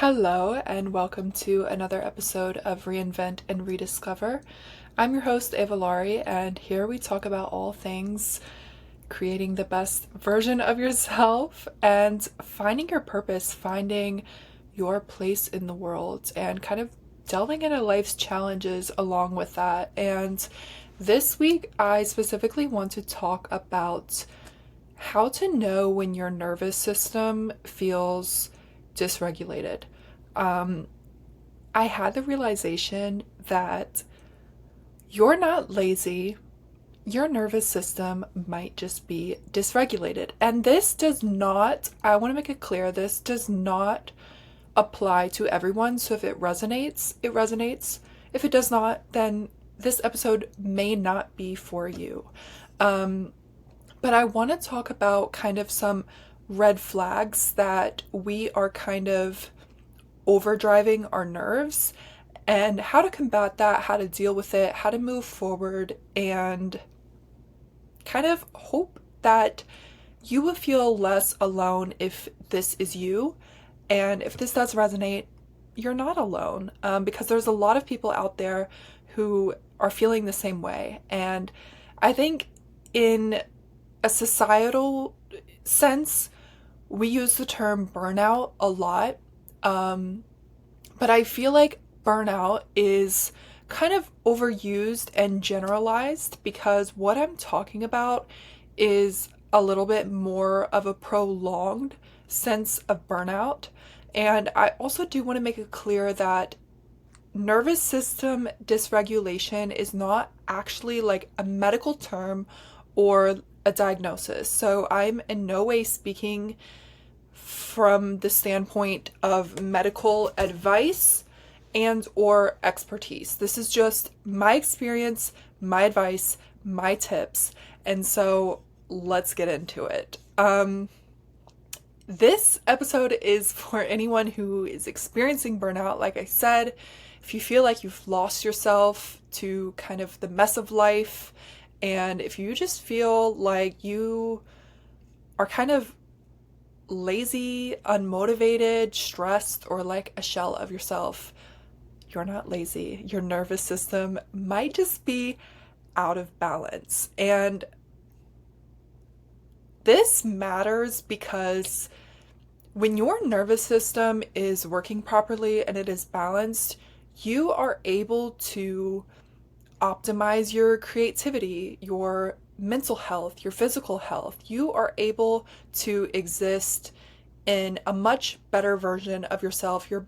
Hello, and welcome to another episode of Reinvent and Rediscover. I'm your host, Ava Laurie, and here we talk about all things creating the best version of yourself and finding your purpose, finding your place in the world, and kind of delving into life's challenges along with that. And this week, I specifically want to talk about how to know when your nervous system feels dysregulated. Um, I had the realization that you're not lazy, your nervous system might just be dysregulated. And this does not, I want to make it clear, this does not apply to everyone. So if it resonates, it resonates. If it does not, then this episode may not be for you. But I want to talk about kind of some red flags that we are kind of overdriving our nerves and how to combat that, how to deal with it, how to move forward, and kind of hope that you will feel less alone if this is you. And if this does resonate, you're not alone, because there's a lot of people out there who are feeling the same way. And I think in a societal sense, we use the term burnout a lot, but I feel like burnout is kind of overused and generalized because what I'm talking about is a little bit more of a prolonged sense of burnout. And I also do want to make it clear that nervous system dysregulation is not actually like a medical term or a diagnosis. So I'm in no way speaking from the standpoint of medical advice and or expertise. This is just my experience, my advice, my tips. And so let's get into it. This episode is for anyone who is experiencing burnout. Like I said, if you feel like you've lost yourself to kind of the mess of life, and if you just feel like you are kind of lazy, unmotivated, stressed, or like a shell of yourself, you're not lazy. Your nervous system might just be out of balance. And this matters because when your nervous system is working properly and it is balanced, you are able to optimize your creativity, your mental health, your physical health. You are able to exist in a much better version of yourself. You're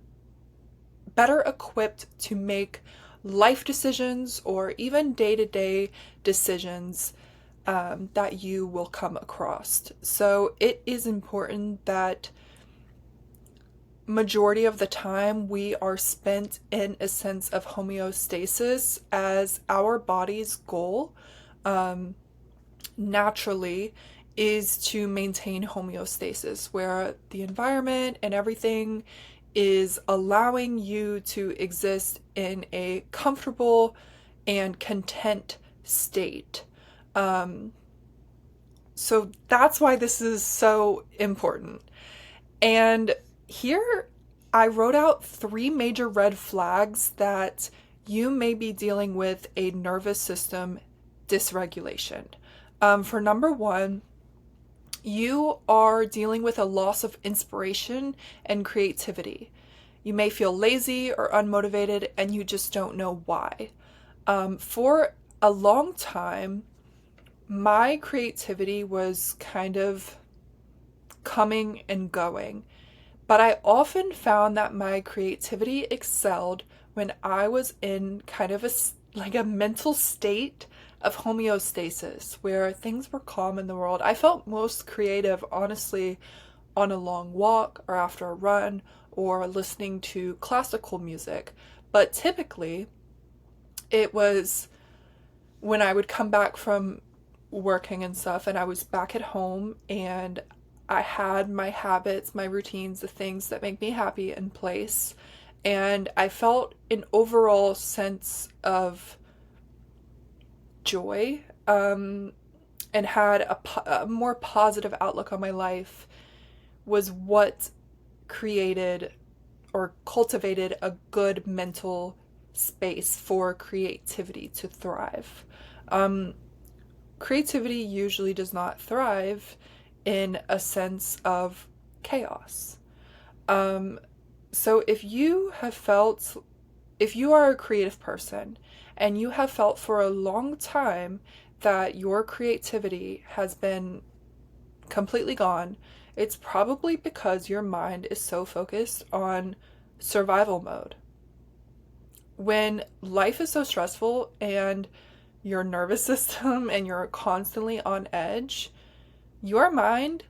better equipped to make life decisions or even day-to-day decisions that you will come across. So it is important that majority of the time we are spent in a sense of homeostasis, as our body's goal naturally is to maintain homeostasis, where the environment and everything is allowing you to exist in a comfortable and content state. So that's why this is so important. And here I wrote out 3 major red flags that you may be dealing with a nervous system dysregulation. For number 1, you are dealing with a loss of inspiration and creativity. You may feel lazy or unmotivated and you just don't know why. For a long time, my creativity was kind of coming and going. But I often found that my creativity excelled when I was in kind of a mental state of homeostasis, where things were calm in the world. I felt most creative, honestly, on a long walk or after a run or listening to classical music. But typically, it was when I would come back from working and stuff and I was back at home and I had my habits, my routines, the things that make me happy in place. And I felt an overall sense of joy, and had a more positive outlook on my life, was what created or cultivated a good mental space for creativity to thrive. Creativity usually does not thrive in a sense of chaos. So if you are a creative person and you have felt for a long time that your creativity has been completely gone, it's probably because your mind is so focused on survival mode. When life is so stressful and your nervous system and you're constantly on edge, your mind,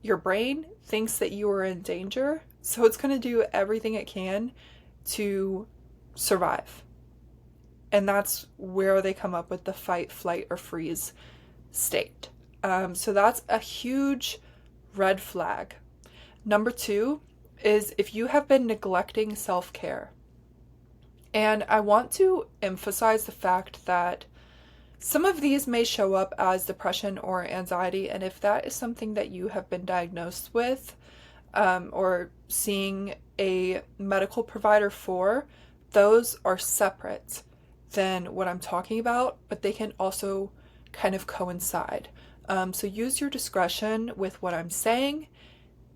your brain thinks that you are in danger, so it's going to do everything it can to survive. And that's where they come up with the fight, flight, or freeze state. So that's a huge red flag. Number 2 is if you have been neglecting self-care. And I want to emphasize the fact that some of these may show up as depression or anxiety, and if that is something that you have been diagnosed with or seeing a medical provider for, those are separate than what I'm talking about, but they can also kind of coincide. So use your discretion with what I'm saying.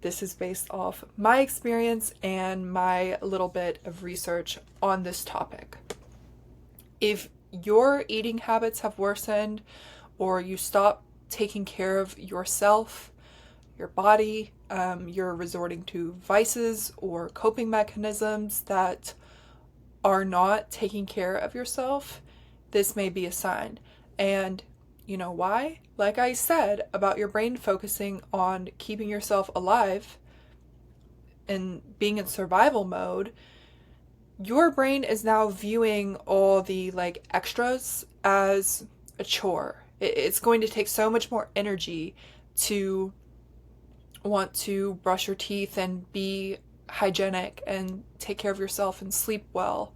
This is based off my experience and my little bit of research on this topic. If your eating habits have worsened, or you stop taking care of yourself, your body, you're resorting to vices or coping mechanisms that are not taking care of yourself, this may be a sign. And you know why? Like I said about your brain focusing on keeping yourself alive and being in survival mode, your brain is now viewing all the extras as a chore. It's going to take so much more energy to want to brush your teeth and be hygienic and take care of yourself and sleep well.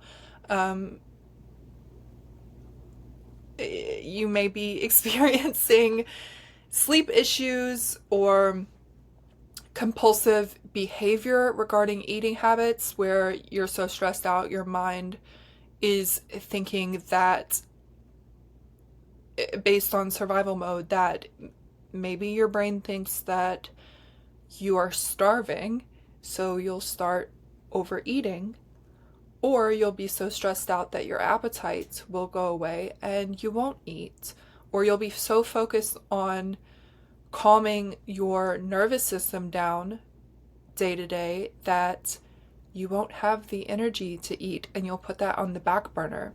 You may be experiencing sleep issues or compulsive behavior regarding eating habits where you're so stressed out, your mind is thinking that, based on survival mode, that maybe your brain thinks that you are starving, so you'll start overeating, or you'll be so stressed out that your appetite will go away and you won't eat, or you'll be so focused on calming your nervous system down day to day that you won't have the energy to eat, and you'll put that on the back burner.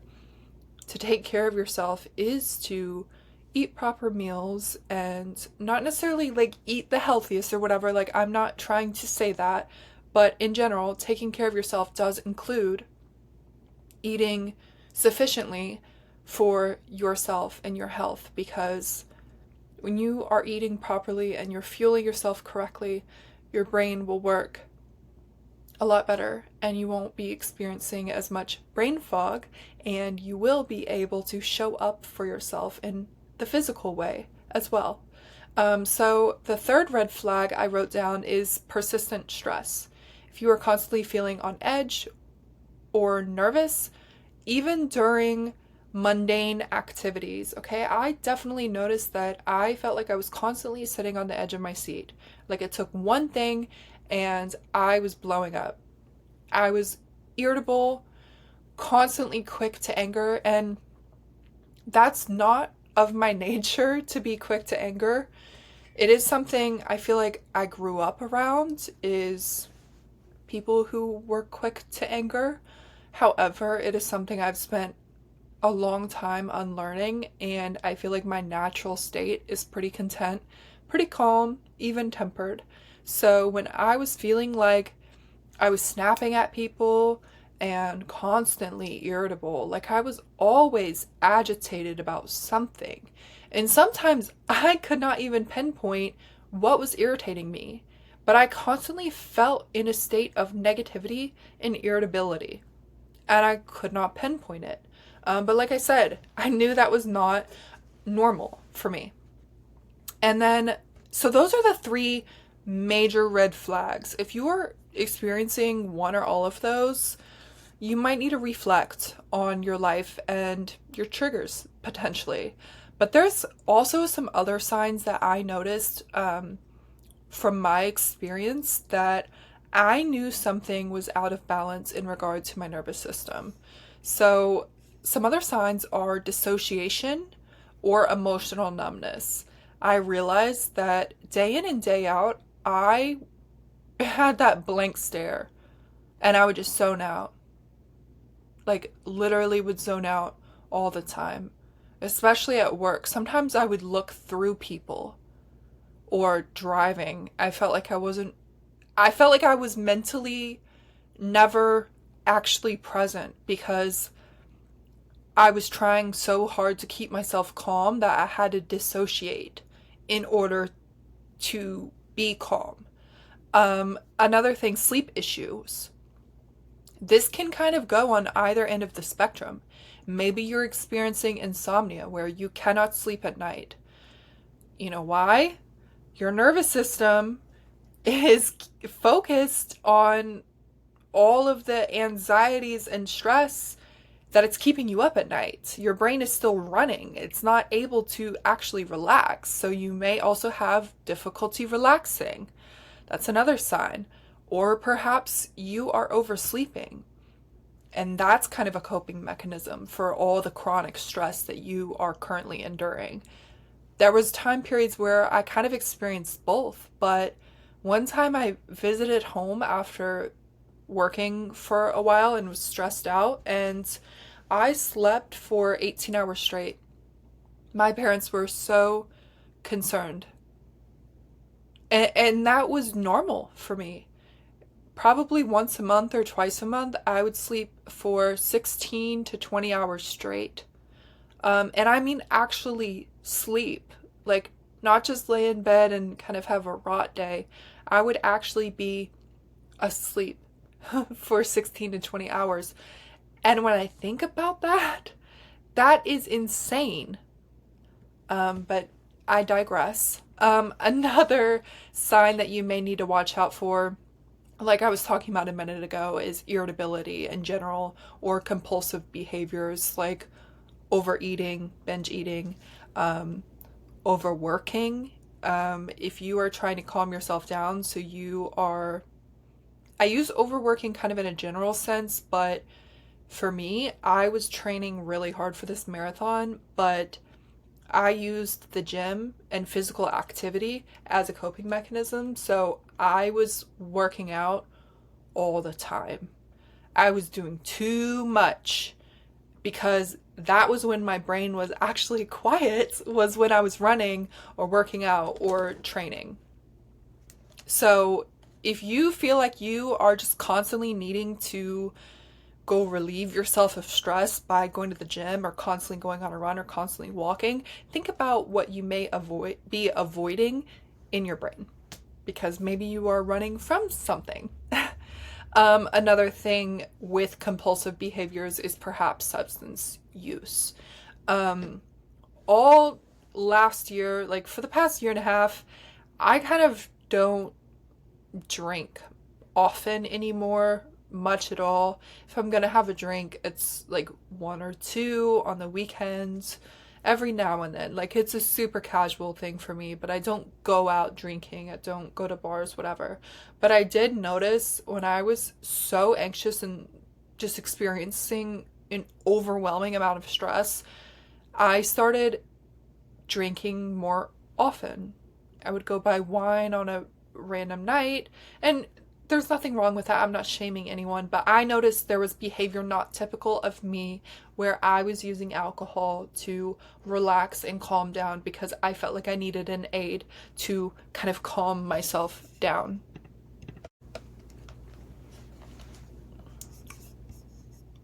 To take care of yourself is to eat proper meals and not necessarily eat the healthiest or whatever. I'm not trying to say that, but in general, taking care of yourself does include eating sufficiently for yourself and your health, because when you are eating properly and you're fueling yourself correctly, your brain will work a lot better and you won't be experiencing as much brain fog, and you will be able to show up for yourself in the physical way as well. So the third red flag I wrote down is persistent stress. If you are constantly feeling on edge or nervous, even during mundane activities, okay? I definitely noticed that I felt like I was constantly sitting on the edge of my seat. It took one thing and I was blowing up. I was irritable, constantly quick to anger, and that's not of my nature to be quick to anger. It is something I feel like I grew up around, is people who were quick to anger. However, it is something I've spent a long time unlearning, and I feel like my natural state is pretty content, pretty calm, even tempered. So when I was feeling like I was snapping at people and constantly irritable, I was always agitated about something, and sometimes I could not even pinpoint what was irritating me, but I constantly felt in a state of negativity and irritability, and I could not pinpoint it. But like I said, I knew that was not normal for me. And then, so those are the three major red flags. If you are experiencing one or all of those, you might need to reflect on your life and your triggers potentially. But there's also some other signs that I noticed from my experience that I knew something was out of balance in regard to my nervous system. So, some other signs are dissociation or emotional numbness. I realized that day in and day out, I had that blank stare and I would just zone out. Like, literally would zone out all the time, especially at work. Sometimes I would look through people or driving. I felt like I was mentally never actually present because I was trying so hard to keep myself calm that I had to dissociate in order to be calm. Another thing, sleep issues. This can kind of go on either end of the spectrum. Maybe you're experiencing insomnia where you cannot sleep at night. You know why? Your nervous system is focused on all of the anxieties and stress that it's keeping you up at night. Your brain is still running. It's not able to actually relax. So you may also have difficulty relaxing. That's another sign. Or perhaps you are oversleeping. And that's kind of a coping mechanism for all the chronic stress that you are currently enduring. There was time periods where I kind of experienced both, but one time I visited home after working for a while and was stressed out, and I slept for 18 hours straight. My parents were so concerned. And that was normal for me. Probably once a month or twice a month, I would sleep for 16 to 20 hours straight. And I mean actually sleep. Like, not just lay in bed and kind of have a rot day. I would actually be asleep for 16 to 20 hours. And when I think about that, that is insane. But I digress. Another sign that you may need to watch out for, like I was talking about a minute ago, is irritability in general or compulsive behaviors like overeating, binge eating, overworking. If you are trying to calm yourself down, so you are, I use overworking kind of in a general sense, but for me, I was training really hard for this marathon, but I used the gym and physical activity as a coping mechanism. So I was working out all the time. I was doing too much because that was when my brain was actually quiet, was when I was running or working out or training. So if you feel like you are just constantly needing to go relieve yourself of stress by going to the gym or constantly going on a run or constantly walking, think about what you may be avoiding in your brain, because maybe you are running from something. Another thing with compulsive behaviors is perhaps substance use. All last year, like for the past year and a half, I kind of don't drink often anymore, much at all. If I'm gonna have a drink, it's like one or two on the weekends, every now and then. Like, it's a super casual thing for me, but I don't go out drinking. I don't go to bars, whatever. But I did notice when I was so anxious and just experiencing an overwhelming amount of stress, I started drinking more often. I would go buy wine on a random night, and there's nothing wrong with that. I'm not shaming anyone, but I noticed there was behavior not typical of me where I was using alcohol to relax and calm down because I felt like I needed an aid to kind of calm myself down.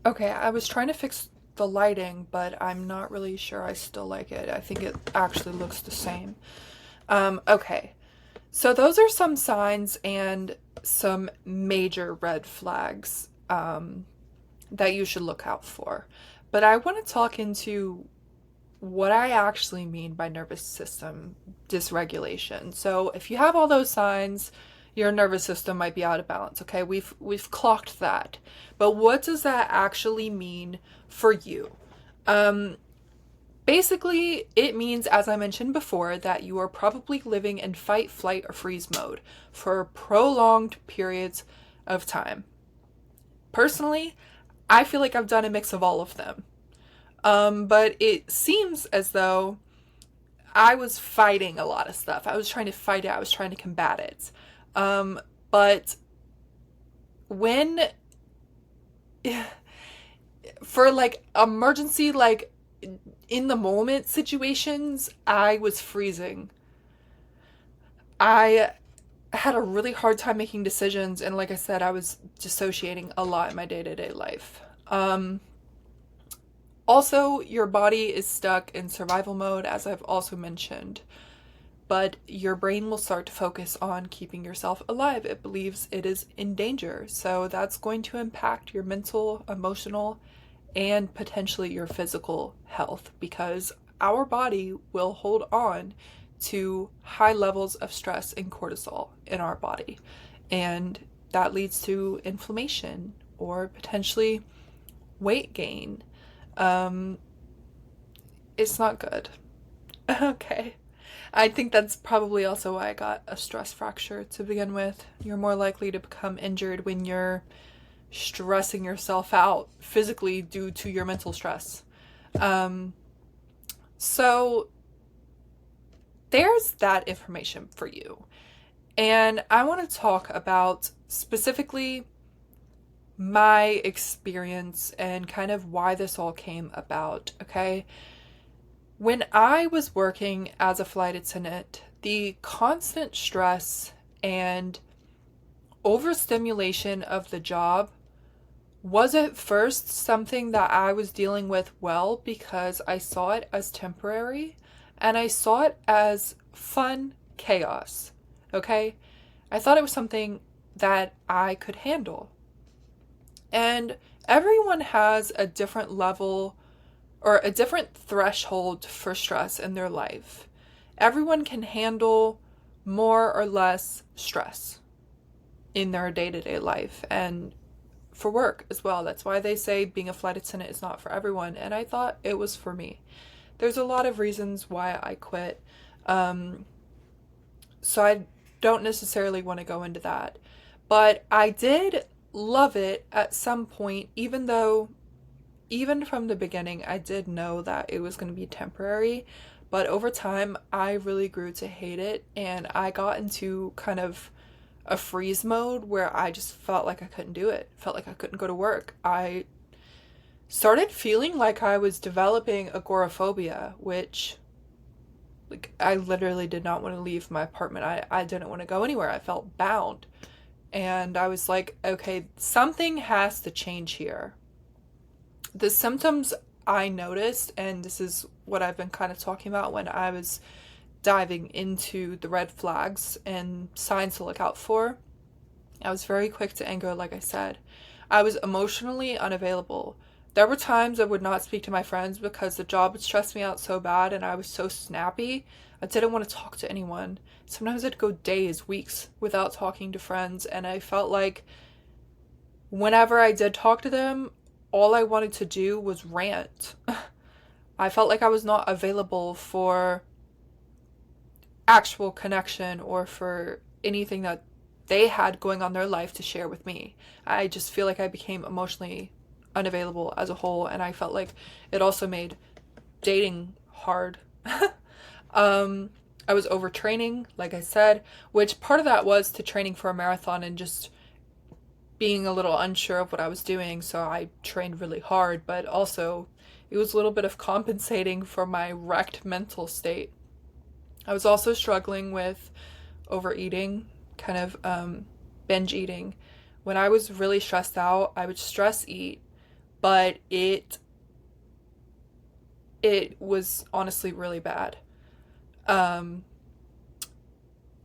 Okay, I was trying to fix the lighting, but I'm not really sure I still like it. I think it actually looks the same. Okay. So those are some signs and some major red flags that you should look out for. But I want to talk into what I actually mean by nervous system dysregulation. So if you have all those signs, your nervous system might be out of balance. Okay, we've clocked that. But what does that actually mean for you? Basically, it means, as I mentioned before, that you are probably living in fight, flight, or freeze mode for prolonged periods of time. Personally, I feel like I've done a mix of all of them. But it seems as though I was fighting a lot of stuff. I was trying to fight it. I was trying to combat it. But when, for like emergency, like in the moment situations, I was freezing. I had a really hard time making decisions, and like I said, I was dissociating a lot in my day-to-day life. Also, your body is stuck in survival mode, as I've also mentioned, but your brain will start to focus on keeping yourself alive. It believes it is in danger, so that's going to impact your mental, emotional, and potentially your physical health, because our body will hold on to high levels of stress and cortisol in our body, and that leads to inflammation or potentially weight gain. It's not good. Okay. I think that's probably also why I got a stress fracture to begin with. You're more likely to become injured when you're stressing yourself out physically due to your mental stress. So there's that information for you. And I want to talk about specifically my experience and kind of why this all came about, okay? When I was working as a flight attendant, the constant stress and overstimulation of the job was at first something that I was dealing with well, because I saw it as temporary and I saw it as fun chaos, okay? I thought it was something that I could handle. And everyone has a different level or a different threshold for stress in their life. Everyone can handle more or less stress in their day-to-day life and for work as well. That's why they say being a flight attendant is not for everyone, and I thought it was for me. There's a lot of reasons why I quit, so I don't necessarily want to go into that. But I did love it at some point, even though even from the beginning I did know that it was going to be temporary. But over time I really grew to hate it, and I got into kind of a freeze mode where I just felt like I couldn't do it. Felt like I couldn't go to work. I started feeling like I was developing agoraphobia, which, like, I literally did not want to leave my apartment. I didn't want to go anywhere. I felt bound. And I was like, okay, something has to change here. The symptoms I noticed, and this is what I've been kind of talking about when I was diving into the red flags and signs to look out for. I was very quick to anger, like I said. I was emotionally unavailable. There were times I would not speak to my friends because the job would stress me out so bad, and I was so snappy. I didn't want to talk to anyone. Sometimes I'd go days, weeks without talking to friends, and I felt like whenever I did talk to them, all I wanted to do was rant. I felt like I was not available for actual connection or for anything that they had going on in their life to share with me. I just feel like I became emotionally unavailable as a whole, and I felt like it also made dating hard. I was overtraining, like I said, which part of that was to training for a marathon and just being a little unsure of what I was doing, so I trained really hard, but also it was a little bit of compensating for my wrecked mental state. I was also struggling with overeating, kind of binge eating. When I was really stressed out, I would stress eat, but it was honestly really bad.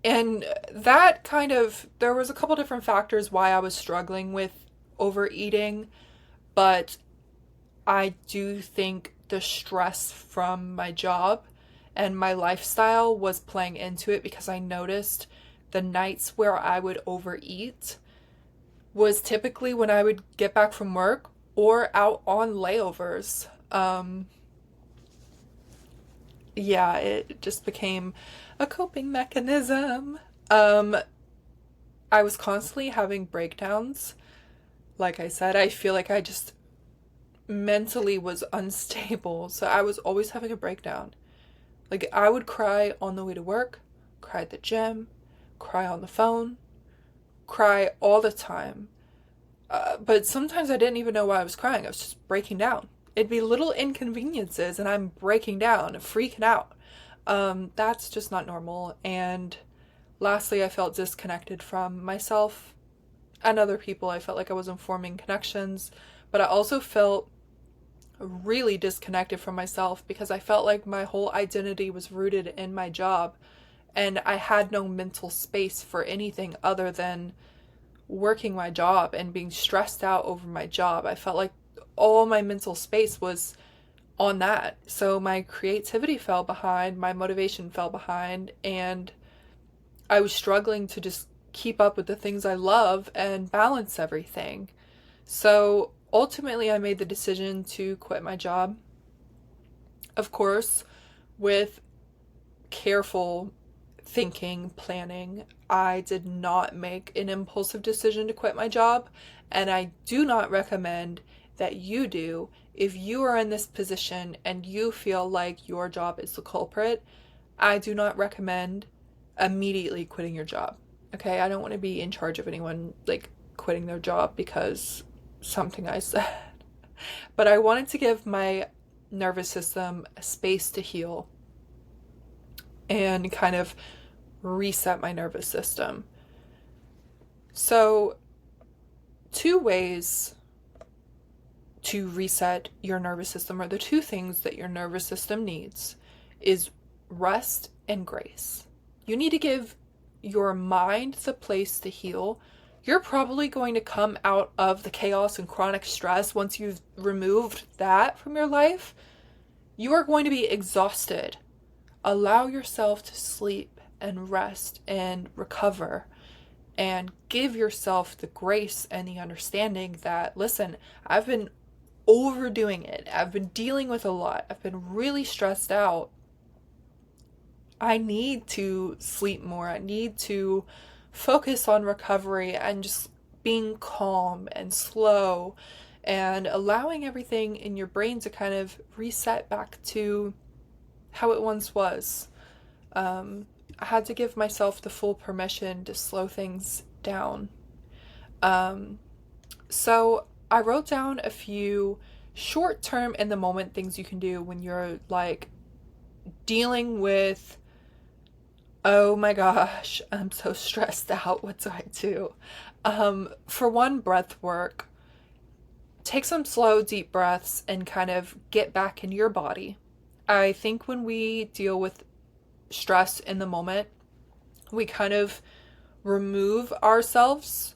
And that kind of, there was a couple different factors why I was struggling with overeating, but I do think the stress from my job and my lifestyle was playing into it, because I noticed the nights where I would overeat was typically when I would get back from work or out on layovers. Yeah, it just became a coping mechanism. I was constantly having breakdowns. Like I said, I feel like I just mentally was unstable, so I was always having a breakdown. Like, I would cry on the way to work, cry at the gym, cry on the phone, cry all the time. But sometimes I didn't even know why I was crying. I was just breaking down. It'd be little inconveniences, and I'm breaking down, freaking out. That's just not normal. And lastly, I felt disconnected from myself and other people. I felt like I wasn't forming connections, but I also felt really disconnected from myself because I felt like my whole identity was rooted in my job, and I had no mental space for anything other than working my job and being stressed out over my job. I felt like all my mental space was on that. So my creativity fell behind, my motivation fell behind, and I was struggling to just keep up with the things I love and balance everything. So ultimately, I made the decision to quit my job. Of course, with careful thinking, planning, I did not make an impulsive decision to quit my job, and I do not recommend that you do. If you are in this position and you feel like your job is the culprit, I do not recommend immediately quitting your job. Okay, I don't want to be in charge of anyone like quitting their job because something I said. But I wanted to give my nervous system a space to heal and kind of reset my nervous system. So, two ways to reset your nervous system, or the two things that your nervous system needs, is rest and grace. You need to give your mind the place to heal. You're probably going to come out of the chaos and chronic stress once you've removed that from your life. You are going to be exhausted. Allow yourself to sleep and rest and recover, and give yourself the grace and the understanding that, listen, I've been overdoing it. I've been dealing with a lot. I've been really stressed out. I need to sleep more. I need to focus on recovery and just being calm and slow and allowing everything in your brain to kind of reset back to how it once was. I had to give myself the full permission to slow things down. So I wrote down a few short-term in the moment things you can do when you're like dealing with, oh my gosh, I'm so stressed out. What do I do? For one, breath work. Take some slow, deep breaths and kind of get back into your body. I think when we deal with stress in the moment, we kind of remove ourselves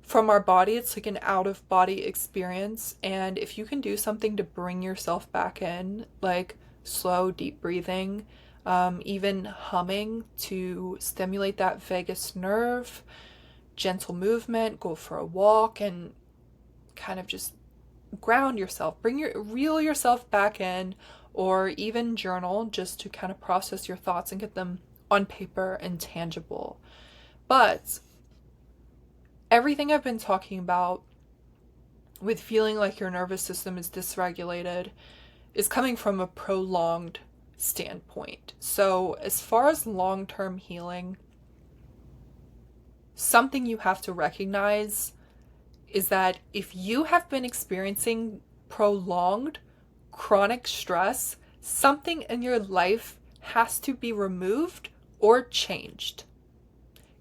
from our body. It's like an out of body experience. And if you can do something to bring yourself back in, like slow, deep breathing, even humming to stimulate that vagus nerve, gentle movement, go for a walk and kind of just ground yourself, reel yourself back in, or even journal just to kind of process your thoughts and get them on paper and tangible. But everything I've been talking about with feeling like your nervous system is dysregulated is coming from a prolonged standpoint. So as far as long-term healing, something you have to recognize is that if you have been experiencing prolonged chronic stress, something in your life has to be removed or changed.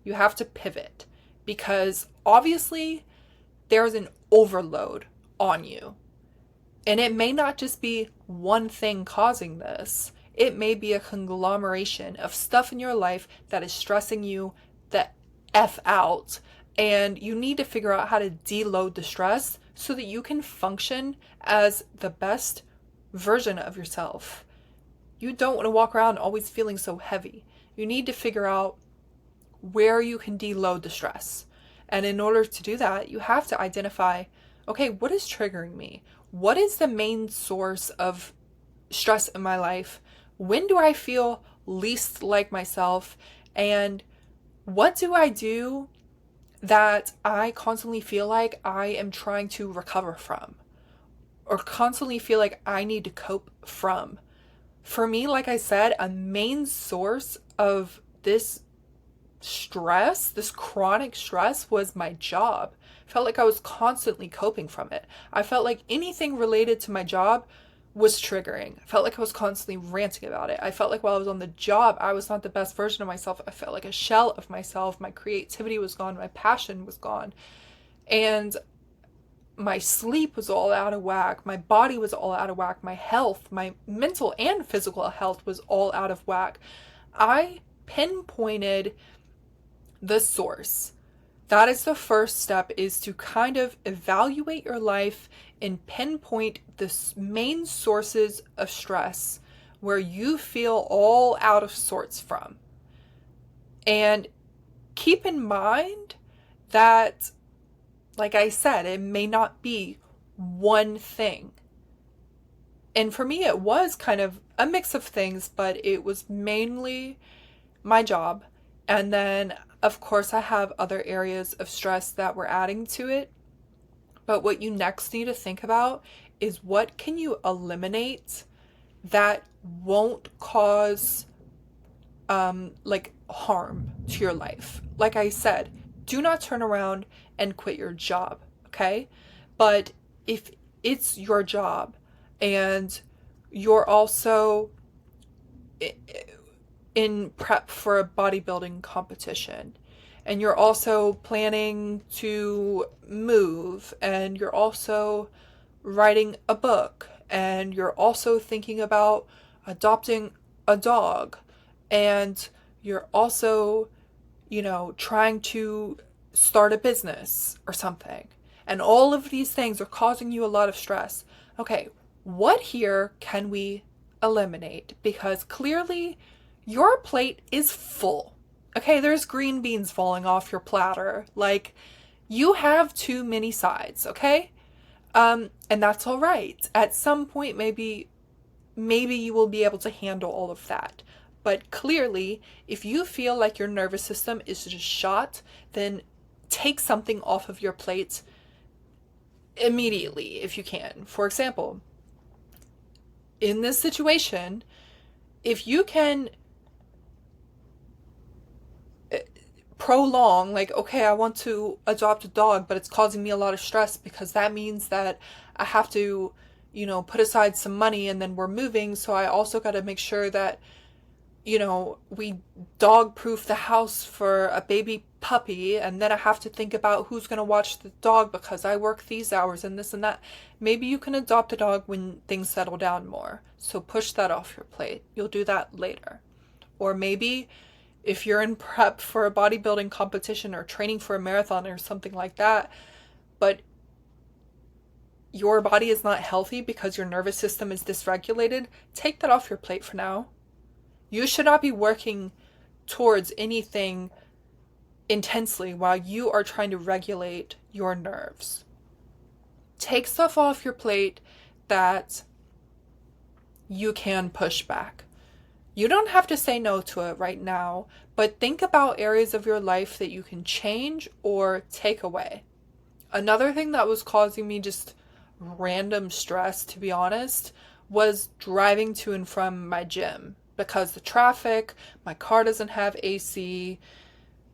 You have to pivot because obviously there's an overload on you. And it may not just be one thing causing this. It may be a conglomeration of stuff in your life that is stressing you the F out. And you need to figure out how to deload the stress so that you can function as the best version of yourself. You don't want to walk around always feeling so heavy. You need to figure out where you can deload the stress. And in order to do that, you have to identify, okay, what is triggering me? What is the main source of stress in my life? When do I feel least like myself? And what do I do that I constantly feel like I am trying to recover from, or constantly feel like I need to cope from? For me, like I said, a main source of this stress, this chronic stress, was my job. I felt like I was constantly coping from it. I felt like anything related to my job was triggering. I felt like I was constantly ranting about it. I felt like while I was on the job, I was not the best version of myself. I felt like a shell of myself. My creativity was gone. My passion was gone. And my sleep was all out of whack. My body was all out of whack. My health, my mental and physical health was all out of whack. I pinpointed the source. That is the first step, is to kind of evaluate your life and pinpoint the main sources of stress where you feel all out of sorts from. And keep in mind that, like I said, it may not be one thing. And for me, it was kind of a mix of things, but it was mainly my job. And then, of course, I have other areas of stress that were adding to it. But what you next need to think about is, what can you eliminate that won't cause harm to your life? Like I said, do not turn around and quit your job, okay? But if it's your job and you're also in prep for a bodybuilding competition, and you're also planning to move, and you're also writing a book, and you're also thinking about adopting a dog, and you're also, trying to start a business or something, and all of these things are causing you a lot of stress. Okay, what here can we eliminate? Because clearly your plate is full. Okay, there's green beans falling off your platter. Like, you have too many sides, okay? And that's all right. At some point, maybe you will be able to handle all of that. But clearly, if you feel like your nervous system is just shot, then take something off of your plate immediately if you can. For example, in this situation, if you can prolong, like, okay, I want to adopt a dog, but it's causing me a lot of stress because that means that I have to, put aside some money, and then we're moving, so I also got to make sure that, we dog proof the house for a baby puppy, and then I have to think about who's going to watch the dog because I work these hours and this and that. Maybe you can adopt a dog when things settle down more. So push that off your plate. You'll do that later. Or maybe if you're in prep for a bodybuilding competition or training for a marathon or something like that, but your body is not healthy because your nervous system is dysregulated, take that off your plate for now. You should not be working towards anything intensely while you are trying to regulate your nerves. Take stuff off your plate that you can push back. You don't have to say no to it right now, but think about areas of your life that you can change or take away. Another thing that was causing me just random stress, to be honest, was driving to and from my gym. Because the traffic, my car doesn't have AC,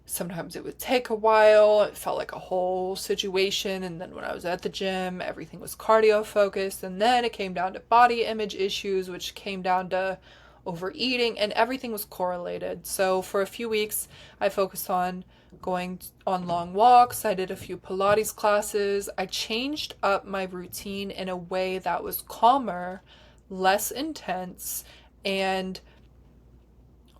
sometimes it would take a while, it felt like a whole situation, and then when I was at the gym, everything was cardio focused, and then it came down to body image issues, which came down to overeating, and everything was correlated. So for a few weeks, I focused on going on long walks, I did a few Pilates classes, I changed up my routine in a way that was calmer, less intense, and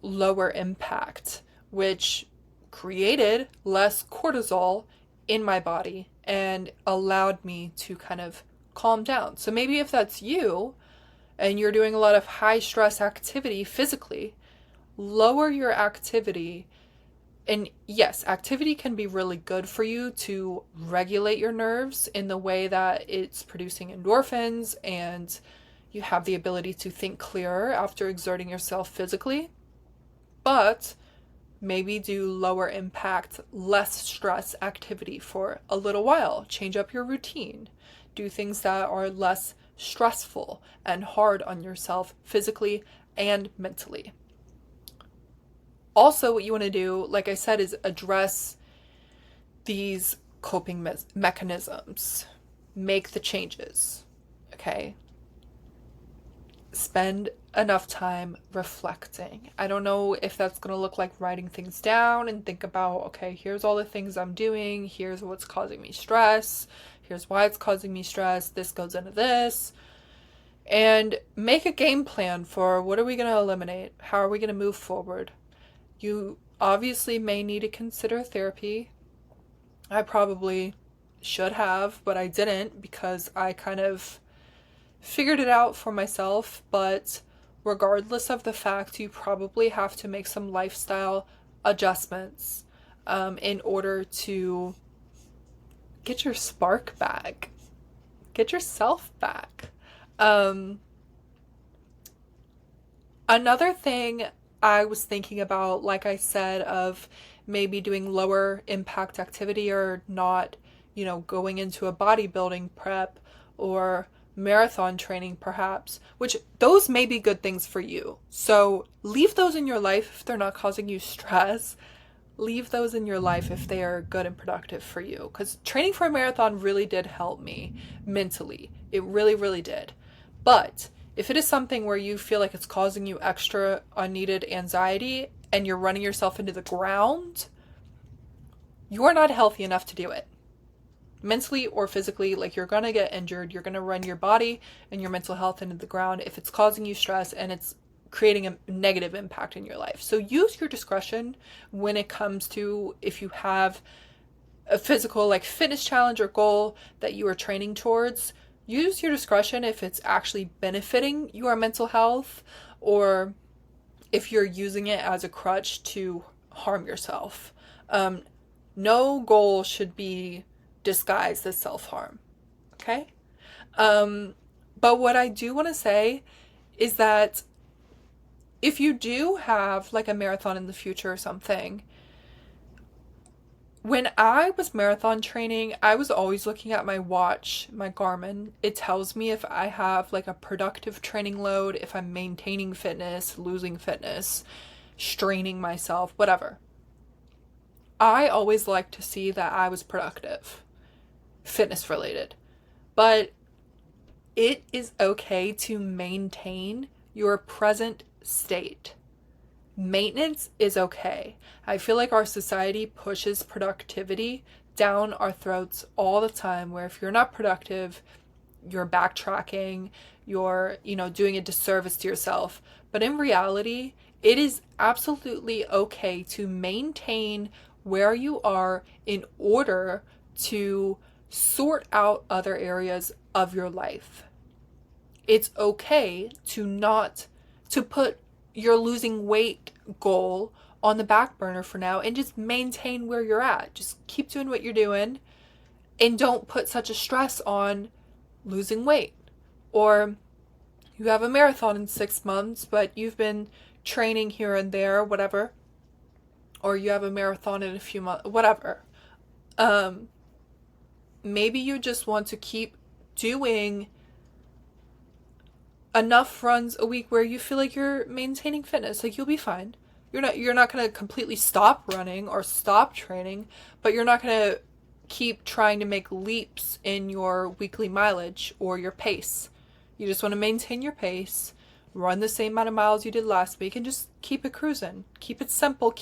lower impact, which created less cortisol in my body and allowed me to kind of calm down. So maybe if that's you and you're doing a lot of high stress activity physically, lower your activity And yes, activity can be really good for you to regulate your nerves in the way that it's producing endorphins and you have the ability to think clearer after exerting yourself physically. But maybe do lower impact, less stress activity for a little while. Change up your routine. Do things that are less stressful and hard on yourself physically and mentally. Also, what you want to do, like I said, is address these coping mechanisms. Make the changes. Okay? Spend enough time reflecting. I don't know if that's going to look like writing things down and think about, okay, here's all the things I'm doing, here's what's causing me stress, here's why it's causing me stress, this goes into this. And make a game plan for what are we going to eliminate? How are we going to move forward? You obviously may need to consider therapy. I probably should have, but I didn't because I kind of figured it out for myself. But regardless of the fact, you probably have to make some lifestyle adjustments in order to get your spark back, get yourself back. Another thing I was thinking about, like I said, of maybe doing lower impact activity or not, going into a bodybuilding prep or marathon training perhaps, which those may be good things for you. So leave those in your life if they're not causing you stress. Leave those in your life if they are good and productive for you. Because training for a marathon really did help me mentally. It really, really did. But if it is something where you feel like it's causing you extra unneeded anxiety and you're running yourself into the ground, you're not healthy enough to do it. Mentally or physically, like you're going to get injured. You're going to run your body and your mental health into the ground if it's causing you stress and it's creating a negative impact in your life. So use your discretion when it comes to if you have a physical like fitness challenge or goal that you are training towards. Use your discretion if it's actually benefiting your mental health or if you're using it as a crutch to harm yourself. No goal should be disguised as self-harm. Okay? But what I do want to say is that if you do have like a marathon in the future or something, when I was marathon training, I was always looking at my watch, my Garmin. It tells me if I have like a productive training load, if I'm maintaining fitness, losing fitness, straining myself, whatever. I always like to see that I was productive, fitness related. But it is okay to maintain your present state. Maintenance is okay. I feel like our society pushes productivity down our throats all the time, where if you're not productive, you're backtracking, you're, doing a disservice to yourself. But in reality, it is absolutely okay to maintain where you are in order to sort out other areas of your life. It's okay to put your losing weight goal on the back burner for now and just maintain where you're at. Just keep doing what you're doing and don't put such a stress on losing weight. Or you have a marathon in 6 months, but you've been training here and there, whatever. Or you have a marathon in a few months, whatever. Maybe you just want to keep doing enough runs a week where you feel like you're maintaining fitness. Like you'll be fine. You're not going to completely stop running or stop training, but you're not going to keep trying to make leaps in your weekly mileage or your pace. You just want to maintain your pace, run the same amount of miles you did last week, and just keep it cruising. Keep it simple.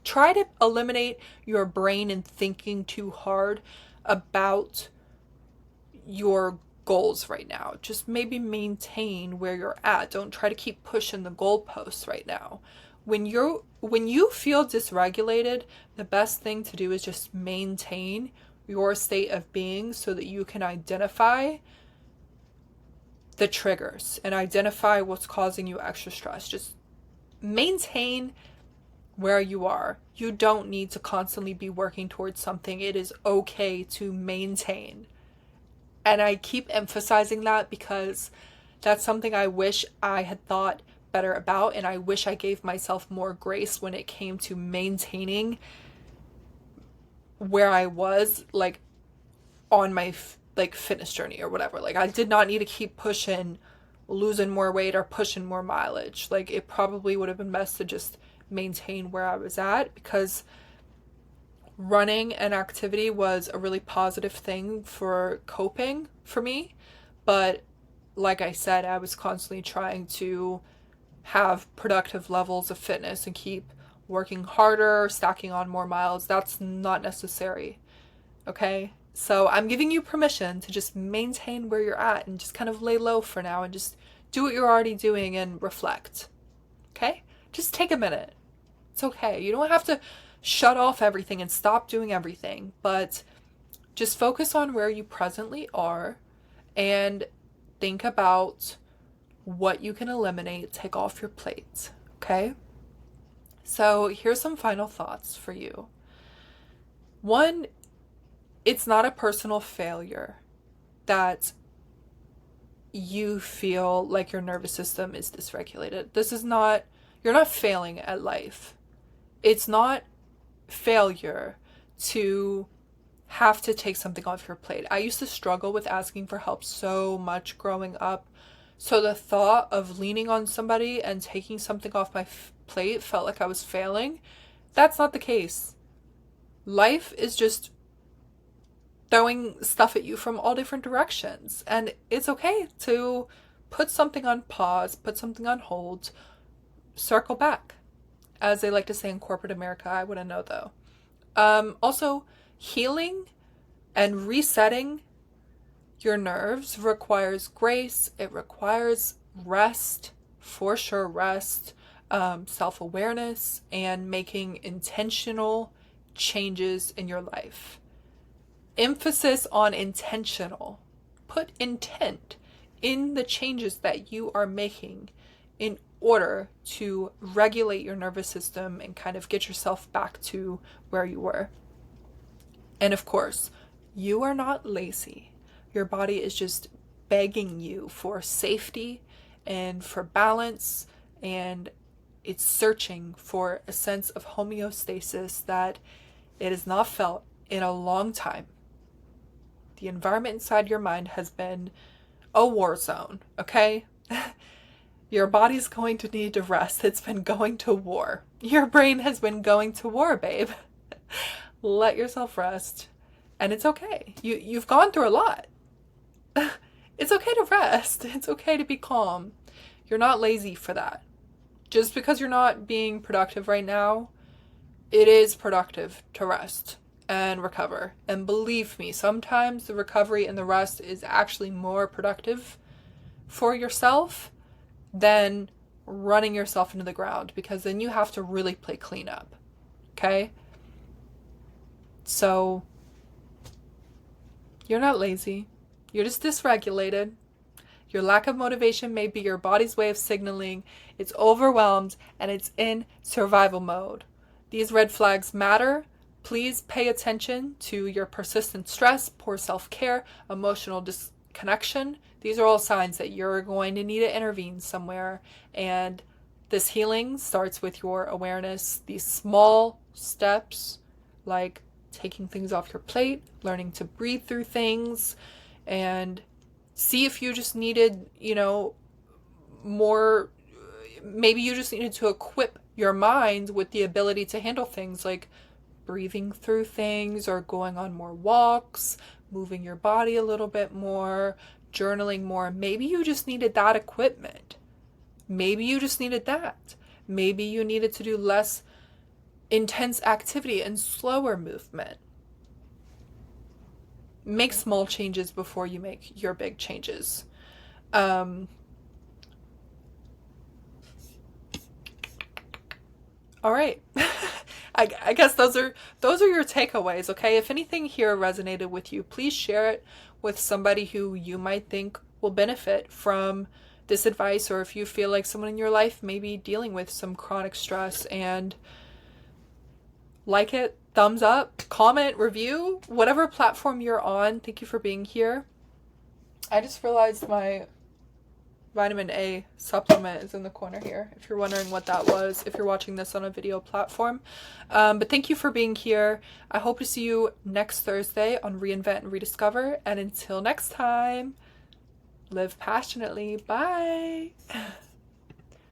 Try to eliminate your brain and thinking too hard about your goals right now. Just maybe maintain where you're at. Don't try to keep pushing the goalposts right now. When you feel dysregulated, the best thing to do is just maintain your state of being so that you can identify the triggers and identify what's causing you extra stress. Just maintain where you are. You don't need to constantly be working towards something. It is okay to maintain. And I keep emphasizing that because that's something I wish I had thought better about, and I wish I gave myself more grace when it came to maintaining where I was, like, on my like fitness journey or whatever. Like, I did not need to keep pushing, losing more weight or pushing more mileage. Like, it probably would have been best to just maintain where I was at, because running and activity was a really positive thing for coping for me. But like I said, I was constantly trying to have productive levels of fitness and keep working harder, stacking on more miles. That's not necessary. Okay? So I'm giving you permission to just maintain where you're at and just kind of lay low for now and just do what you're already doing and reflect. Okay? Just take a minute. It's okay. You don't have to shut off everything and stop doing everything, but just focus on where you presently are and think about what you can eliminate, take off your plate. Okay? So here's some final thoughts for you. One, it's not a personal failure that you feel like your nervous system is dysregulated. You're not failing at life. It's not failure to have to take something off your plate. I used to struggle with asking for help so much growing up. So the thought of leaning on somebody and taking something off my plate felt like I was failing. That's not the case. Life is just throwing stuff at you from all different directions. And it's okay to put something on pause, put something on hold, circle back, as they like to say in corporate America. I wouldn't know though. Also, healing and resetting your nerves requires grace. It requires rest, for sure, rest, self-awareness, and making intentional changes in your life. Emphasis on intentional. Put intent in the changes that you are making in order to regulate your nervous system and kind of get yourself back to where you were. And of course, you are not lazy. Your body is just begging you for safety and for balance, and it's searching for a sense of homeostasis that it has not felt in a long time. The environment inside your mind has been a war zone, okay? Your body's going to need to rest. It's been going to war. Your brain has been going to war, babe. Let yourself rest. And it's okay. You've gone through a lot. It's okay to rest. It's okay to be calm. You're not lazy for that. Just because you're not being productive right now, it is productive to rest and recover. And believe me, sometimes the recovery and the rest is actually more productive for yourself than running yourself into the ground, because then you have to really play cleanup. Okay? So, you're not lazy. You're just dysregulated. Your lack of motivation may be your body's way of signaling it's overwhelmed and it's in survival mode. These red flags matter. Please pay attention to your persistent stress, poor self-care, emotional disconnection. These are all signs that you're going to need to intervene somewhere. And this healing starts with your awareness. These small steps, like taking things off your plate, learning to breathe through things, and see if you just needed, more, maybe you just needed to equip your mind with the ability to handle things like breathing through things or going on more walks, moving your body a little bit more, journaling more. Maybe you just needed that equipment. Maybe you just needed that. Maybe you needed to do less intense activity and slower movement. Make small changes before you make your big changes. All right. I guess those are your takeaways, okay? If anything here resonated with you, please share it with somebody who you might think will benefit from this advice, or if you feel like someone in your life may be dealing with some chronic stress and like it, thumbs up, comment, review, whatever platform you're on. Thank you for being here. I just realized my vitamin A supplement is in the corner here, if you're wondering what that was, if you're watching this on a video platform. But thank you for being here. I hope to see you next Thursday on Reinvent and Rediscover. And until next time, live passionately. Bye.